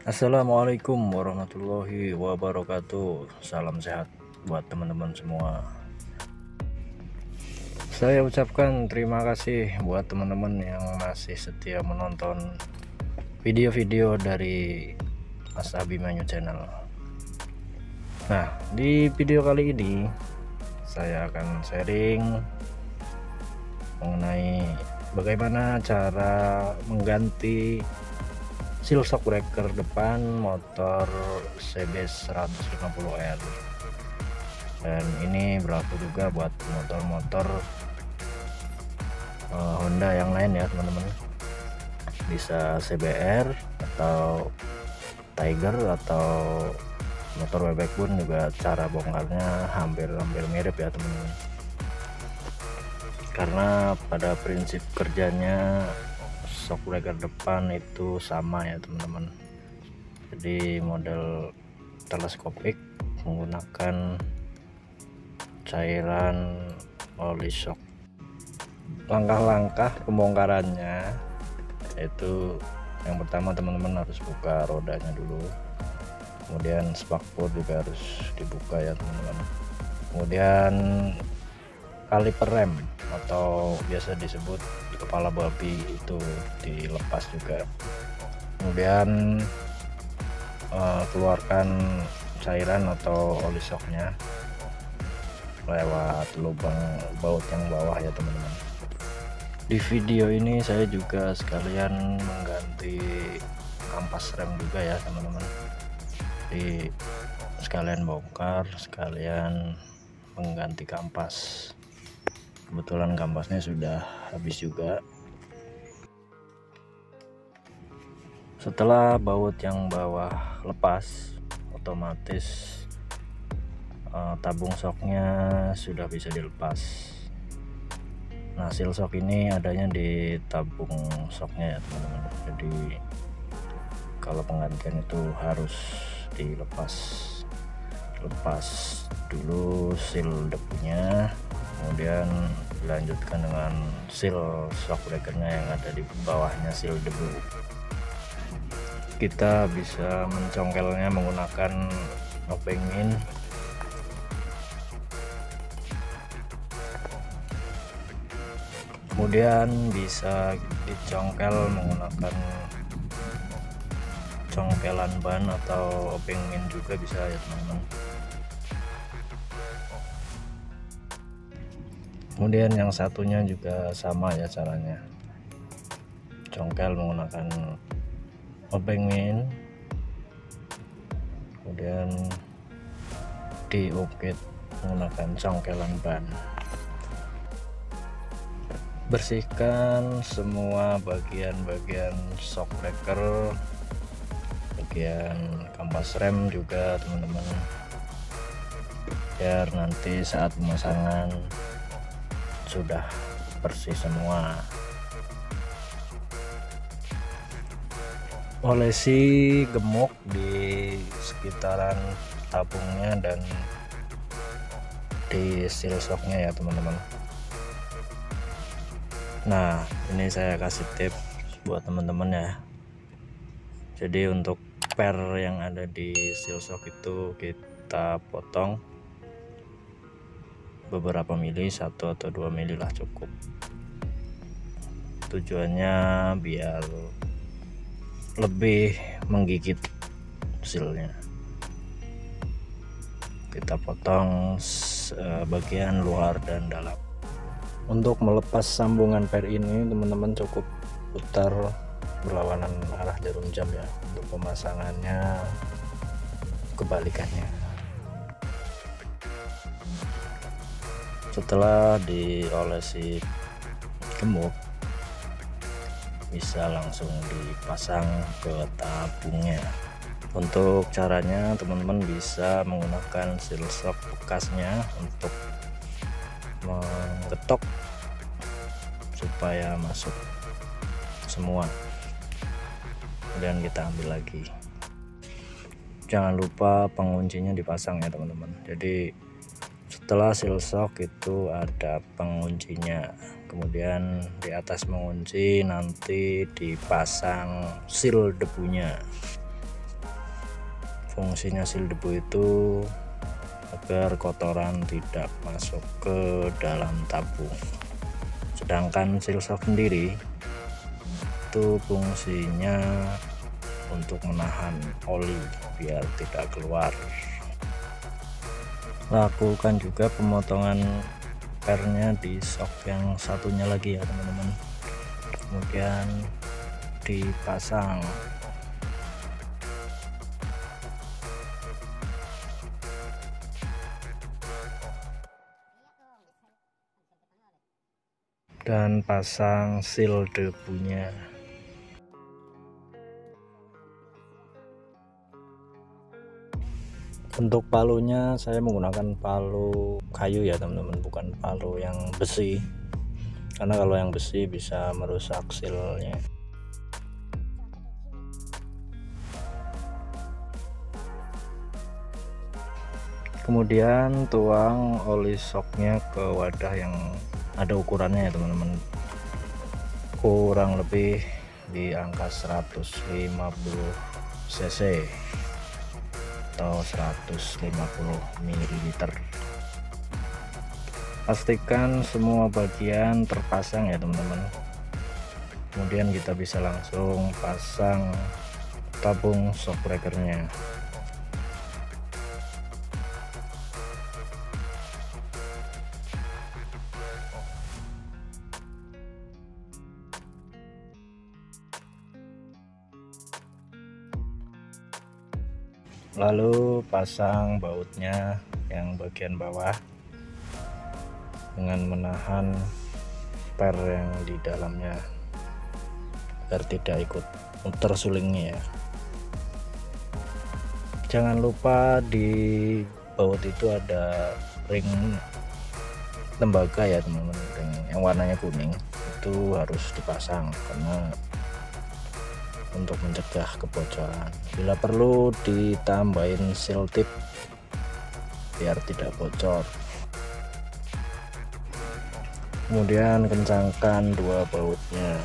Assalamualaikum warahmatullahi wabarakatuh. Salam sehat buat teman-teman semua. Saya ucapkan terima kasih buat teman-teman yang masih setia menonton video-video dari Mas Abimanyu Channel. Nah, di video kali ini saya akan sharing mengenai bagaimana cara mengganti seal shock breaker depan motor CB 150R, dan ini berlaku juga buat motor-motor Honda yang lain ya teman-teman. Bisa CBR atau Tiger atau motor bebek pun juga cara bongkarnya hampir mirip ya teman-teman, karena pada prinsip kerjanya shock breaker depan itu sama ya teman-teman. Jadi model teleskopik menggunakan cairan oli shock. Langkah-langkah pembongkarannya yaitu yang pertama teman-teman harus buka rodanya dulu, kemudian spakbor juga harus dibuka ya teman-teman, kemudian kaliper rem atau biasa disebut kepala babi itu dilepas juga, kemudian keluarkan cairan atau oli shocknya lewat lubang baut yang bawah ya teman-teman. Di video ini saya juga sekalian mengganti kampas rem juga ya teman-teman. Jadi sekalian bongkar, sekalian mengganti kampas. Kebetulan kampasnya sudah habis juga. Setelah baut yang bawah lepas, otomatis tabung shocknya sudah bisa dilepas. Nah, seal shock ini adanya di tabung shocknya ya teman-teman. Jadi kalau penggantian itu harus dilepas dulu seal debunya, kemudian dilanjutkan dengan seal shock breakernya yang ada di bawahnya seal debu. Kita bisa mencongkelnya menggunakan opening kemudian bisa dicongkel menggunakan congkelan ban atau obeng min juga bisa ya teman-teman. Kemudian yang satunya juga sama ya caranya, congkel menggunakan obeng min, kemudian diukit menggunakan congkelan ban. Bersihkan semua bagian-bagian shock breaker, bagian kampas rem juga teman-teman, biar nanti saat pemasangan sudah bersih semua. Olesi gemuk di sekitaran tabungnya dan di seal shocknya ya teman-teman. Nah, ini saya kasih tips buat teman-teman ya. Jadi untuk per yang ada di seal shock itu kita potong beberapa mili, 1 atau 2 mili lah cukup. Tujuannya biar lebih menggigit sealnya. Kita potong bagian luar dan dalam. Untuk melepas sambungan per ini teman-teman cukup putar berlawanan arah jarum jam ya. Untuk pemasangannya kebalikannya. Setelah diolesi gemuk, bisa langsung dipasang ke tabungnya. Untuk caranya teman-teman bisa menggunakan seal shock bekasnya untuk menggetok supaya masuk semua, kemudian kita ambil lagi. Jangan lupa penguncinya dipasang ya teman-teman. Jadi setelah seal shock itu ada penguncinya, kemudian di atas mengunci nanti dipasang seal debunya. fungsinya sil debu itu agar kotoran tidak masuk ke dalam tabung. Sedangkan sil shock sendiri itu fungsinya untuk menahan oli biar tidak keluar. Lakukan juga pemotongan pernya di shock yang satunya lagi ya teman-teman, kemudian dipasang. Dan pasang sil debunya. Untuk palunya saya menggunakan palu kayu ya teman-teman, bukan palu yang besi, karena kalau yang besi bisa merusak silnya. Kemudian tuang oli shocknya ke wadah yang ada ukurannya ya teman-teman, kurang lebih di angka 150 cc atau 150 ml. Pastikan semua bagian terpasang ya teman-teman. Kemudian kita bisa langsung pasang tabung shock breakernya. Lalu pasang bautnya yang bagian bawah dengan menahan per yang di dalamnya agar tidak ikut muter sulingnya ya. Jangan lupa di baut itu ada ring tembaga ya teman-teman, yang warnanya kuning itu harus dipasang karena untuk mencegah kebocoran. Bila perlu ditambahin seal tip biar tidak bocor. Kemudian kencangkan dua bautnya.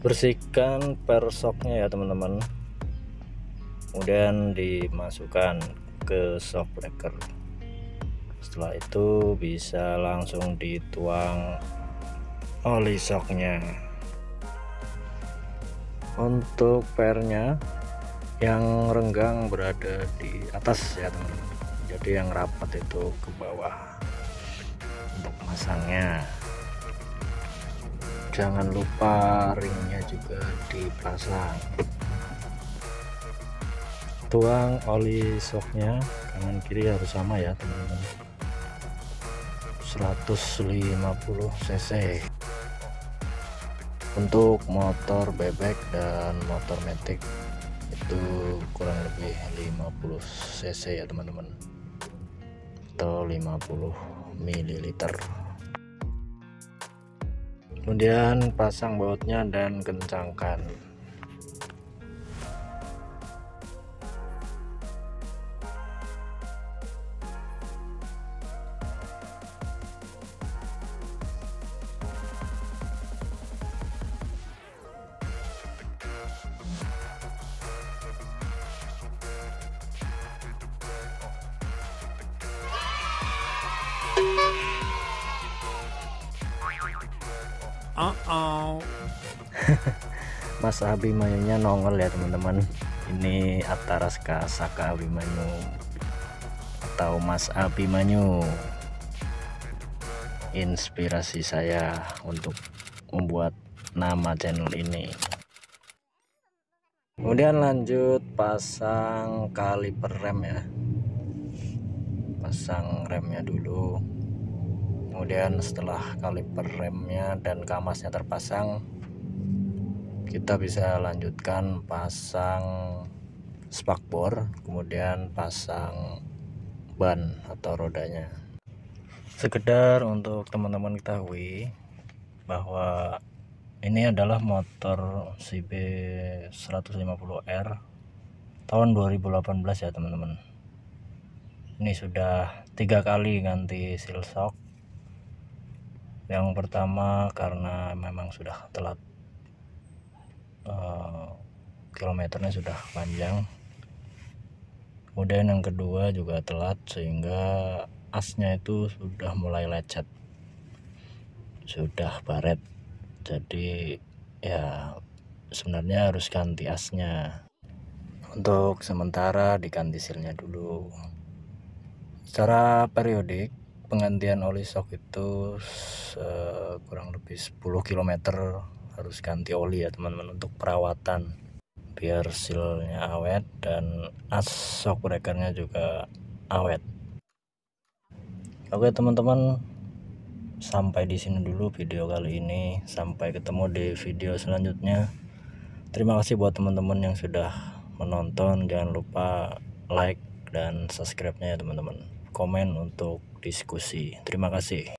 Bersihkan per shocknya ya teman-teman, kemudian dimasukkan ke shock breaker. Setelah itu bisa langsung dituang oli shocknya. Untuk pernya yang renggang berada di atas ya teman-teman, jadi yang rapat itu ke bawah untuk masangnya. Jangan lupa ringnya juga dipasang. Tuang oli shocknya kanan kiri harus sama ya teman-teman, 150 cc. Untuk motor bebek dan motor matic itu kurang lebih 50 cc ya teman-teman, atau 50 ml. Kemudian pasang bautnya dan kencangkan. Mas Abimanyunya nongol ya teman-teman. Ini Ataraska Saka Abimanyu atau Mas Abimanyu, inspirasi saya untuk membuat nama channel ini. Kemudian lanjut pasang kaliper rem ya, pasang remnya dulu. Kemudian setelah kaliper remnya dan kamasnya terpasang, kita bisa lanjutkan pasang spakbor, kemudian pasang ban atau rodanya. Sekedar untuk teman-teman ketahui bahwa ini adalah motor CB 150R tahun 2018 ya teman-teman. Ini sudah 3 kali ganti seal shock. Yang pertama karena memang sudah telat, kilometernya sudah panjang. Kemudian yang kedua juga telat sehingga asnya itu sudah mulai lecet, sudah baret. Jadi ya sebenarnya harus ganti asnya. Untuk sementara diganti sealnya dulu. Secara periodik penggantian oli shock itu kurang lebih 10 km harus ganti oli ya teman-teman, untuk perawatan biar sealnya awet dan as shock breakernya juga awet. Oke teman-teman, sampai di sini dulu video kali ini. Sampai ketemu di video selanjutnya. Terima kasih buat teman-teman yang sudah menonton. Jangan lupa like dan subscribe-nya ya teman-teman. Komen untuk diskusi. Terima kasih.